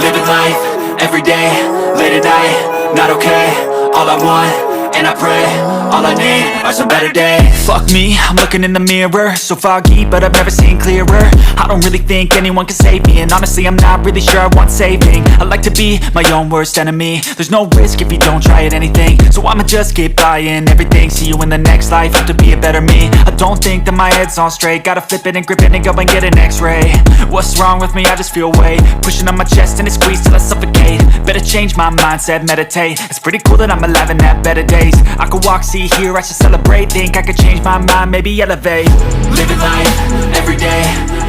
Living life, everyday, late at night, not okay. All I want, and I pray, all I need are some better days. Fuck me, I'm looking in the mirror, so foggy, but I've never seen clearer. I don't really think anyone can save me, and honestly I'm not really sure I want saving. I like to be my own worst enemy. There's no risk if you don't try at anything, so I'ma just keep buying everything. See you in the next life, have to be a better me. I don't think that my head's on straight, gotta flip it and grip it and go and get an x-ray. What's wrong with me? I just feel weight pushing on my chest and it squeezes till I suffocate. Better change my mindset, meditate. It's pretty cool that I'm alive and have better days. I could walk, see, hear, I should celebrate. Think I could change my mind, maybe elevate. Living life, everyday,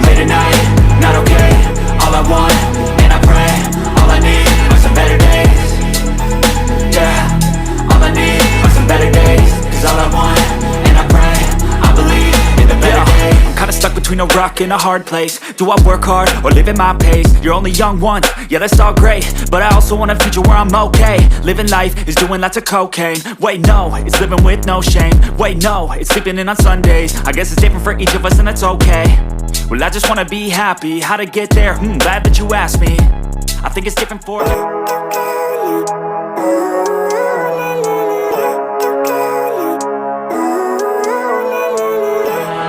late at night, not okay. All I want, and I pray, all I need are some better days. Yeah, all I need are some better days. Cause all I want, and I pray, I believe in the better days. I'm kinda stuck between a rock and a hard place. Do I work hard or live at my pace? You're only young once, yeah that's all great, but I also want a future where I'm okay. Living life is doing lots of cocaine. Wait no, it's living with no shame. Wait no, it's sleeping in on Sundays. I guess it's different for each of us and that's okay. Well I just wanna be happy, how to get there? Glad that you asked me. I think it's different for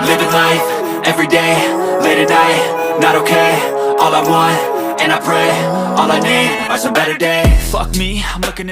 living life, everyday, late at night, not okay. All I want, and I pray, all I need are some better days. Fuck me, I'm looking in